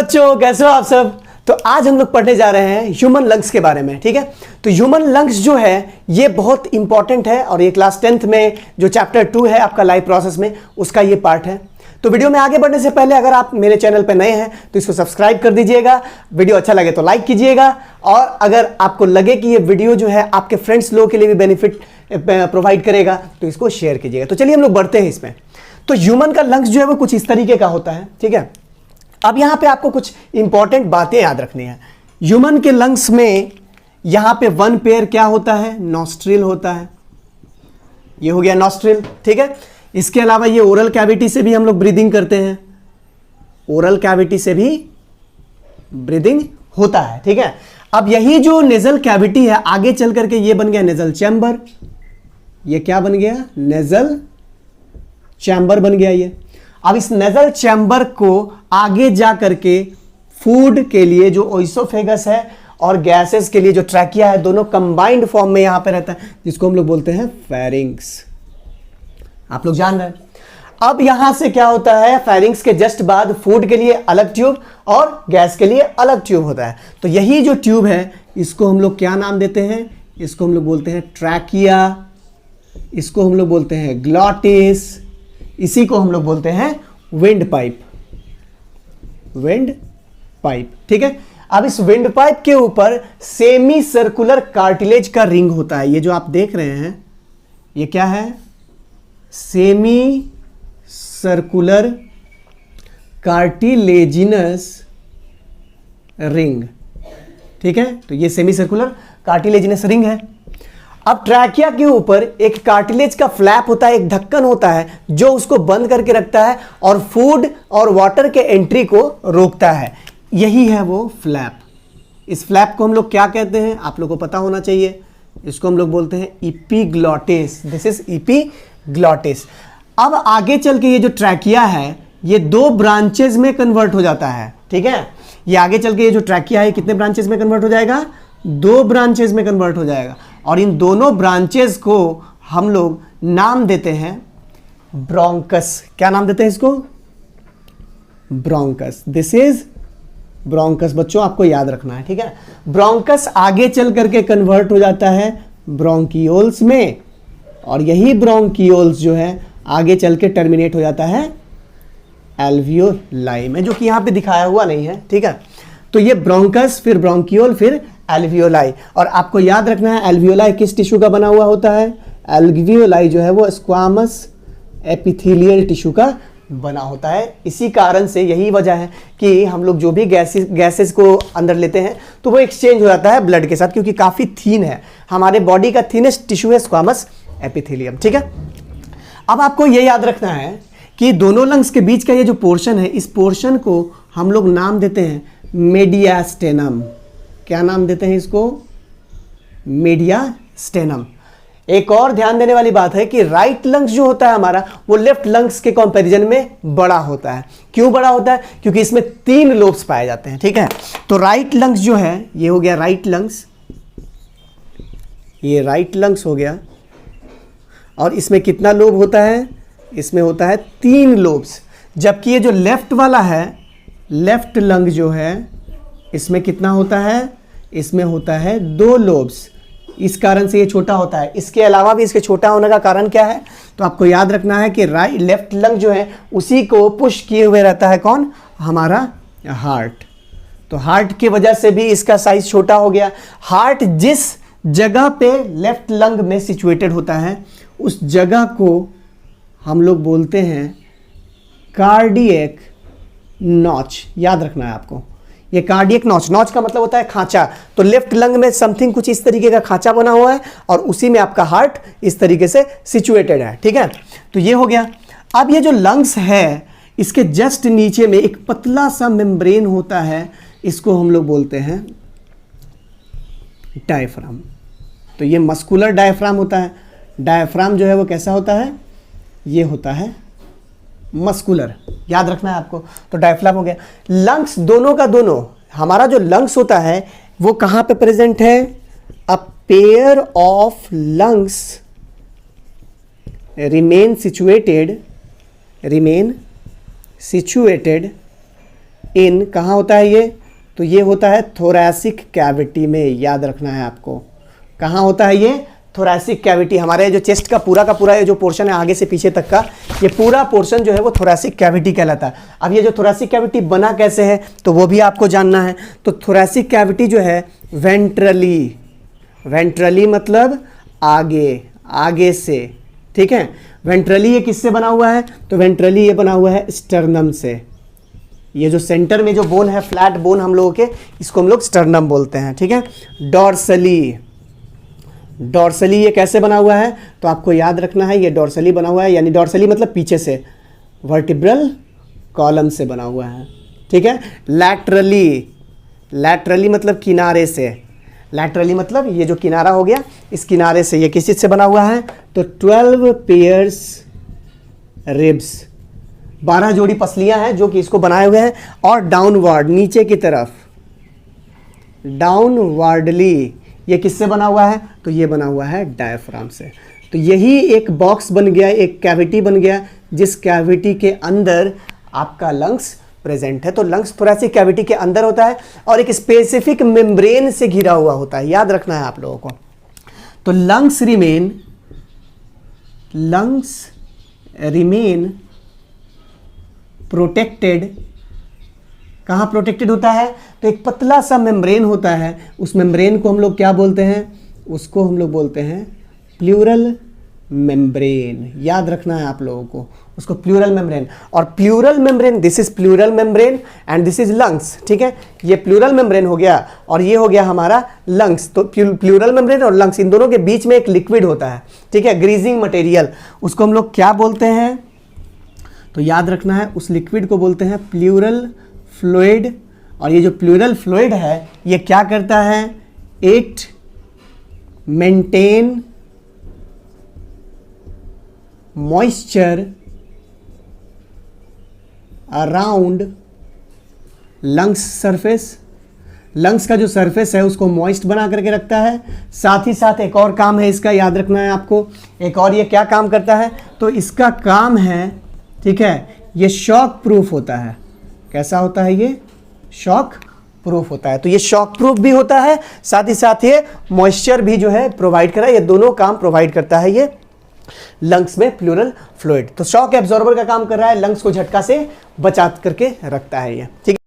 बच्चों, कैसे हो आप सब। तो आज हम लोग पढ़ने जा रहे हैं ह्यूमन लंग्स के बारे में। ठीक है, तो ह्यूमन लंग्स जो है ये बहुत इंपॉर्टेंट है और ये क्लास 10th में जो चैप्टर 2 है आपका लाइफ प्रोसेस में, उसका ये पार्ट है। तो वीडियो में आगे बढ़ने से पहले अगर आप मेरे चैनल पर नए हैं तो इसको सब्सक्राइब कर दीजिएगा, वीडियो अच्छा लगे तो लाइक कीजिएगा, और अगर आपको लगे कि ये वीडियो जो है आपके फ्रेंड्स लोगों के लिए भी बेनिफिट प्रोवाइड करेगा तो इसको शेयर कीजिएगा। तो चलिए हम लोग बढ़ते हैं इसमें। तो ह्यूमन का लंग्स जो है वो कुछ इस तरीके का होता है। ठीक है, अब यहां पे आपको कुछ इंपॉर्टेंट बातें याद रखनी है। ह्यूमन के लंग्स में यहां पे वन पेयर क्या होता है, नॉस्ट्रिल होता है। ये हो गया नॉस्ट्रिल। ठीक है, इसके अलावा ये ओरल कैविटी से भी हम लोग ब्रीदिंग करते हैं, ओरल कैविटी से भी ब्रीदिंग होता है। ठीक है, अब यही जो नेजल कैविटी है आगे चल करके ये बन गया नेजल चैम्बर। ये क्या बन गया, नेजल चैम्बर बन गया ये। अब इस नेजल चैम्बर को आगे जा करके फूड के लिए जो ओइसोफेगस है और गैसेस के लिए जो ट्रैकिया है, दोनों कंबाइंड फॉर्म में यहां पे रहता है, जिसको हम लोग बोलते हैं फेरिंग्स। आप लोग जान रहे हैं। अब यहां से क्या होता है, फेरिंग्स के जस्ट बाद फूड के लिए अलग ट्यूब और गैस के लिए अलग ट्यूब होता है। तो यही जो ट्यूब है इसको हम लोग क्या नाम देते हैं, इसको हम लोग बोलते हैं ट्रैकिया, इसको हम लोग बोलते हैं ग्लॉटिस, इसी को हम लोग बोलते हैं विंड पाइप, विंड पाइप। ठीक है, अब इस विंड पाइप के ऊपर सेमी सर्कुलर कार्टिलेज का रिंग होता है। ये जो आप देख रहे हैं ये क्या है, सेमी सर्कुलर कार्टिलेजिनस रिंग। ठीक है, तो ये सेमी सर्कुलर कार्टिलेजिनस रिंग है। अब ट्रैकिया के ऊपर एक कार्टिलेज का फ्लैप होता है, एक ढक्कन होता है जो उसको बंद करके रखता है और फूड और वाटर के एंट्री को रोकता है। यही है वो फ्लैप। इस फ्लैप को हम लोग क्या कहते हैं, आप लोगों को पता होना चाहिए। इसको हम लोग बोलते हैं इपीग्लॉटिस। This is epiglottis. अब आगे चल के ये जो ट्रैकिया है ये दो ब्रांचेज में कन्वर्ट हो जाता है। ठीक है, ये आगे चल के ये जो ट्रैकिया है कितने ब्रांचेज में कन्वर्ट हो जाएगा, दो ब्रांचेज में कन्वर्ट हो जाएगा। और इन दोनों ब्रांचेस को हम लोग नाम देते हैं ब्रोंकस। क्या नाम देते हैं इसको, ब्रोंकस। This is bronchus. बच्चों आपको याद रखना है। ठीक है, ब्रोंकस आगे चल करके कन्वर्ट हो जाता है ब्रोंकियोल्स में, और यही ब्रोंकियोल्स जो है आगे चल के टर्मिनेट हो जाता है एल्वियोलाई में, जो कि यहां पे दिखाया हुआ नहीं है। ठीक है, तो ये ब्रोंकस, फिर ब्रोंकियोल, फिर एल्वियोलाई। और आपको याद रखना है एल्वियोलाई किस टिश्यू का बना हुआ होता है, एल्वियोलाई जो है वो स्क्वामस एपिथेलियल टिश्यू का बना होता है। इसी कारण से यही वजह है कि हम लोग जो भी गैसेस को अंदर लेते हैं तो वो एक्सचेंज हो जाता है ब्लड के साथ, क्योंकि काफ़ी थीन है। हमारे बॉडी का थीनेस्ट टिश्यू है स्क्वामस एपिथेलियम। ठीक है, अब आपको ये याद रखना है कि दोनों लंग्स के बीच का ये जो पोर्शन है, इस पोर्शन को हम लोग नाम देते हैं मेडियास्टेनम। क्या नाम देते हैं इसको, मेडियास्टेनम। एक और ध्यान देने वाली बात है कि राइट लंग्स जो होता है हमारा वो लेफ्ट लंग्स के कंपैरिजन में बड़ा होता है। क्यों बड़ा होता है, क्योंकि इसमें 3 लोब्स पाए जाते हैं। ठीक है, तो राइट लंग्स जो है ये हो गया राइट लंग्स, ये राइट लंग्स हो गया। और इसमें कितना लोब होता है, इसमें होता है 3 लोब्स। जबकि ये जो लेफ्ट वाला है, लेफ्ट लंग जो है इसमें कितना होता है, इसमें होता है 2 लोब्स। इस कारण से ये छोटा होता है। इसके अलावा भी इसके छोटा होने का कारण क्या है, तो आपको याद रखना है कि राइट लेफ्ट लंग जो है उसी को पुश किए हुए रहता है कौन, हमारा हार्ट। तो हार्ट की वजह से भी इसका साइज छोटा हो गया। हार्ट जिस जगह पे लेफ्ट लंग में सिचुएटेड होता है उस जगह को हम लोग बोलते हैं कार्डियक नॉच। याद रखना है आपको, ये कार्डियक नॉच, नॉच का मतलब होता है खांचा। तो लेफ्ट लंग में समथिंग कुछ इस तरीके का खांचा बना हुआ है और उसी में आपका हार्ट इस तरीके से सिचुएटेड है। ठीक है, तो ये हो गया। अब ये जो लंग्स है इसके जस्ट नीचे में एक पतला सा मेम्ब्रेन होता है, इसको हम लोग बोलते हैं डायफ्राम। तो ये मस्कुलर डायफ्राम होता है। डायफ्राम जो है वो कैसा होता है, ये होता है मस्कुलर। याद रखना है आपको। तो डायफ्राम हो गया। लंग्स दोनों का दोनों, हमारा जो लंग्स होता है वो कहां पे प्रेजेंट है, a pair of lungs remain situated इन कहाँ होता है ये, तो ये होता है थोरैसिक कैविटी में, याद रखना है आपको। कहाँ होता है ये, थोरैसिक कैविटी। हमारे जो चेस्ट का पूरा ये जो पोर्शन है आगे से पीछे तक का, ये पूरा पोर्शन जो है वो थोरैसिक कैविटी कहलाता है। अब ये जो थोरैसिक कैविटी बना कैसे है तो वो भी आपको जानना है। तो थोरैसिक कैविटी जो है वेंट्रली, वेंट्रली मतलब आगे से, ठीक है। वेंट्रली ये किससे बना हुआ है, तो वेंट्रली ये बना हुआ है स्टर्नम से। ये जो सेंटर में जो बोन है, फ्लैट बोन हम लोगों के, इसको हम लोग स्टर्नम बोलते हैं, ठीक है। डॉर्सली, डॉर्सली ये कैसे बना हुआ है, तो आपको याद रखना है ये डॉर्सली बना हुआ है, यानी डॉर्सली मतलब पीछे से, वर्टिब्रल कॉलम से बना हुआ है, ठीक है। लैटरली, लैटरली मतलब किनारे से, लैटरली मतलब ये जो किनारा हो गया, इस किनारे से, ये किस चीज़ से बना हुआ है, तो 12 पेयर्स रिब्स, 12 जोड़ी पसलियां हैं जो कि इसको बनाए हुए हैं। और डाउनवर्ड, नीचे की तरफ, डाउनवर्डली ये किससे बना हुआ है, तो ये बना हुआ है डायफ्राम से। तो यही एक बॉक्स बन गया, एक कैविटी बन गया, जिस कैविटी के अंदर आपका लंग्स प्रेजेंट है। तो लंग्स थोरैसिक कैविटी के अंदर होता है और एक स्पेसिफिक मेम्ब्रेन से घिरा हुआ होता है, याद रखना है आप लोगों को। तो लंग्स रिमेन प्रोटेक्टेड। कहाँ प्रोटेक्टेड होता है, तो एक पतला सा मेम्ब्रेन होता है, उस मेम्ब्रेन को हम लोग क्या बोलते हैं, उसको हम लोग बोलते हैं प्लूरल मेम्ब्रेन। याद रखना है आप लोगों को उसको, प्लूरल मेम्ब्रेन। और pleural membrane, this is pleural membrane and this is lungs, ठीक है। ये प्लूरल मेम्ब्रेन हो गया और ये हो गया हमारा लंग्स। तो प्लूरल मेम्ब्रेन और लंग्स, इन दोनों के बीच में एक लिक्विड होता है, ठीक है, ग्रीजिंग मटेरियल, उसको हम लोग क्या बोलते हैं, तो याद रखना है उस लिक्विड को बोलते हैं प्लूरल फ्लूइड। और ये जो प्लूरल फ्लूइड है ये क्या करता है, it maintain moisture around lungs surface. Lungs का जो सरफेस है उसको मॉइस्ट बना करके रखता है। साथ ही साथ एक और काम है इसका, याद रखना है आपको, एक और ये क्या काम करता है, तो इसका काम है, ठीक है, ये शॉक प्रूफ होता है। कैसा होता है ये, शॉक प्रूफ होता है। तो ये शॉक प्रूफ भी होता है, साथ ही साथ ये मॉइस्चर भी जो है प्रोवाइड कर रहा है। ये दोनों काम प्रोवाइड करता है ये लंग्स में प्लूरल फ्लूइड। तो शॉक एब्जॉर्बर का काम कर रहा है, लंग्स को झटका से बचा करके रखता है ये, ठीक है।